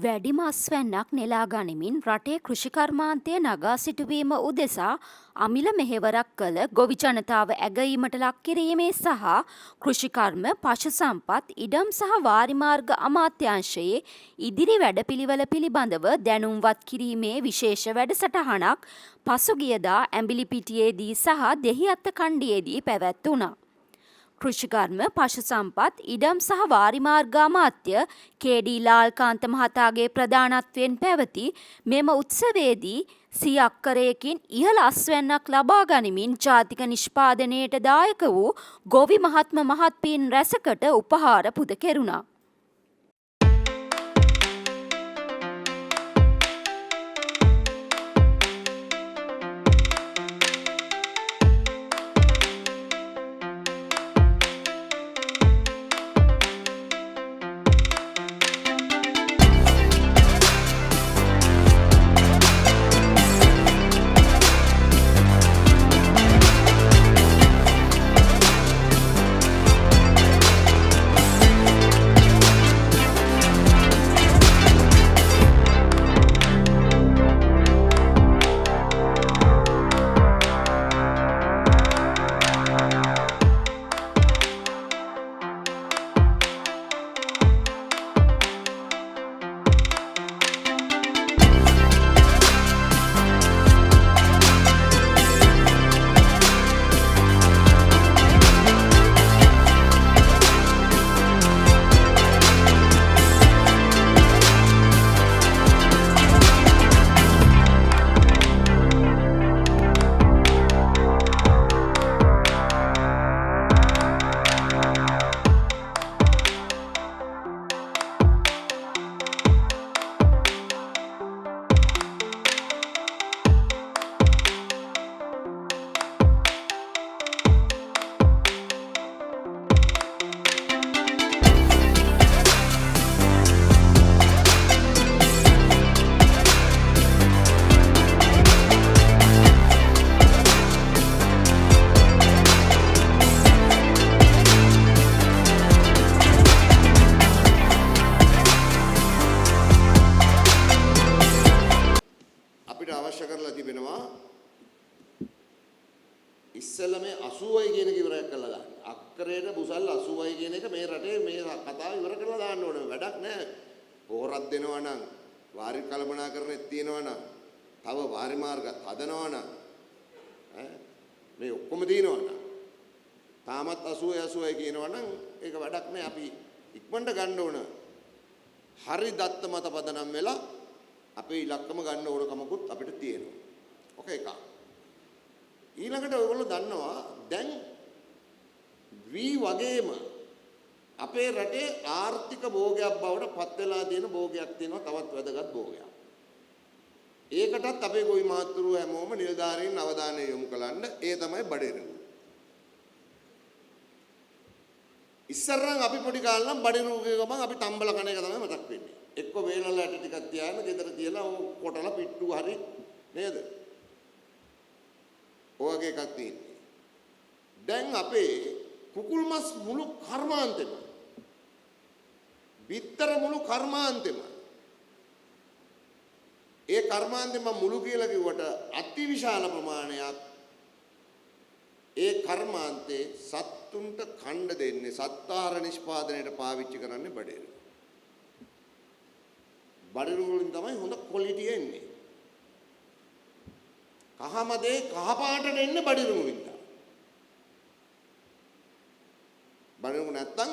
වැඩිම අස්වැන්නක් නෙලා ගනිමින් රටේ කෘෂිකර්මාන්තය නගා සිටුවීම උදෙසා අමිල මෙහෙවරක් කළ ගොවි ජනතාව ඇගයීමට ලක් කිරීමේ සහ කෘෂිකර්ම පශු සම්පත් ඉඩම් සහ වාරිමාර්ග අමාත්‍යාංශයේ ඉදිරි වැඩපිළිවෙල පිළිබඳව දැනුම්වත් කිරීමේ විශේෂ වැඩසටහනක් පසුගියදා ඇඹිලිපිටියේදී සහ දෙහිඅත්ත කණ්ඩියේදී පැවැත්වුණා. කෘෂිකර්ම පශු සම්පත් ඉඩම් සහ වාරිමාර්ග අමාත්‍ය කේ.ඩී. ලාල්කාන්ත මහතාගේ ප්‍රධානත්වයෙන් පැවති මෙම උත්සවයේදී සිය අක්කරයකින් ඉහළ අස්වැන්නක් ලබා ගනිමින් ජාතික නිෂ්පාදනයට දායක වූ ගොවි මහත්ම මහත්මීන් රැසකට උපහාර පුද කෙරුණා. අවශ්‍ය කරලා තිබෙනවා ඉස්සෙල්ලා මේ 80යි කියන එක ඉවර කරලා දාන්න. අක්කරේට බුසල් 80යි කියන එක මේ රටේ මේ කතාව ඉවර කරලා දාන්න ඕනේ. වැඩක් නැහැ. පොහොරක් දෙනවා නම් වාරි කළමනාකරණෙත් තියෙනවා නම් තව වාරි මාර්ගත් හදනවා නම් මේ ඔක්කොම තියෙනවා නම් තාමත් 80යි කියනවා නම් ඒක වැඩක් නැහැ. අපි ඉක්මනට ගන්න ඕන. හරි දත්ත මත පදනම් වෙලා අපේ ඉලක්කම ගන්න ඕන කමකුත් අපිට තියෙනවා. ඔකේ එකක්. ඊළඟට ඔයගොල්ලෝ දන්නවා දැන් වගේම අපේ රටේ ආර්ථික භෝගයක් බවට පත් වෙලා තියෙන භෝගයක් තියෙනවා, තවත් වැදගත් භෝගයක්. ඒකටත් අපේ ගොවි මහත්තුරු හැමෝම නිලධාරීන් අවධානය යොමු කළන්න. ඒ තමයි බඩිරුව. ඉස්සරනම් අපි පොඩි කාලේ නම් බඩිරුවගේ ගමන් අපි තම්බල කන එක තමයි මතක් වෙන්නේ. එක්ක වේලල ඇට ටිකක් තියාගෙන ගෙදර තියලා කොටලා පිට්ටු හරි නේද? ඔයගේ එකක් තියෙන්නේ. දැන් අපේ කුකුල් මස් මුළු කර්මාන්තෙම, බිත්තර මුළු කර්මාන්තෙම, ඒ කර්මාන්තෙම මුළු කියලා කිව්වට අතිවිශාල ප්‍රමාණයක් ඒ කර්මාන්තේ සත්තුන්ට ඛණ්ඩ දෙන්නේ, සත්ආහාර නිෂ්පාදනයට පාවිච්චි කරන්නේ බඩේරු. බඩිරු වලින් තමයි හොඳ ක්වොලිටි එන්නේ. කහමදේ කහපාටට එන්නේ බඩිරු වලින්. බඩිරු නැත්තම්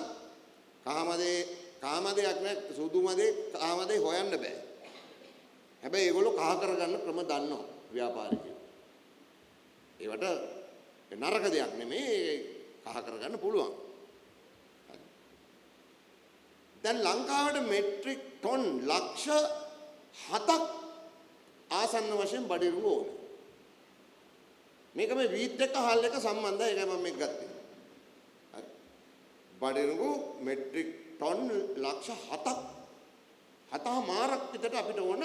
කහමදේක් නැත් සුදු මදේ කහමදේ හොයන්න බෑ. හැබැයි ඒගොල්ලෝ කහ කරගන්න ක්‍රම දන්නවා ව්‍යාපාරිකයෝ. ඒවට නරක දෙයක් නෙමෙයි, කහ කරගන්න පුළුවන්. දැන් ලංකාවට මෙට්‍රික් ටොන් ලක්ෂ 7ක් ආසන්න වශයෙන් බඩිරුව ඕනේ. මේක මේ වීත් එක්ක හාල් එක සම්බන්ධයි. ඒකයි මම මේක ගත්තේ. හරි. බඩිරුව මෙට්‍රික් ටොන් ලක්ෂ 7ක් මාරක් විතර අපිට ඕන.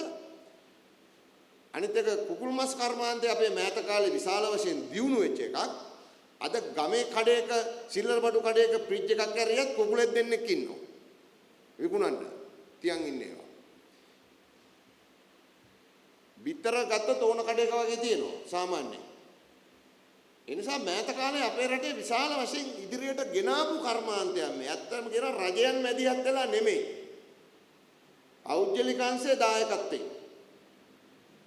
අනිත් එක කුකුල් මස් කර්මාන්තය අපේ මෑත කාලේ විශාල වශයෙන් දියුණු වෙච්ච එකක්. අද ගමේ කඩේක සිල්ලර බඩු කඩේක ෆ්‍රිජ් එකක් ඇරියත් කුකුලෙක් දෙන්නෙක් ඉන්නවා. විකුණන්න තියන් ඉන්නේවා. බිත්තර ගත්තොත් ඕන කඩේක වගේ තියෙනවා සාමාන්‍යයෙන්. ඒ නිසා මෑත කාලේ අපේ රටේ විශාල වශයෙන් ඉදිරියට ගෙනාපු කර්මාන්තයන් මේ. ඇත්තම කියන රජයන් මැදිහත් වෙලා නෙමෙයි. පෞද්ගලිකංශයේ දායකත්වයෙන්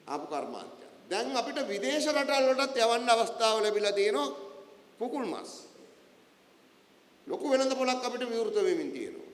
ආපු කර්මාන්තය. දැන් අපිට විදේශ රටවල් වලටත් යවන්න අවස්ථාව ලැබිලා තියෙනවා කුකුල් මස්. ලොකු වෙළඳ පොලක් අපිට විවෘත වෙමින් තියෙනවා.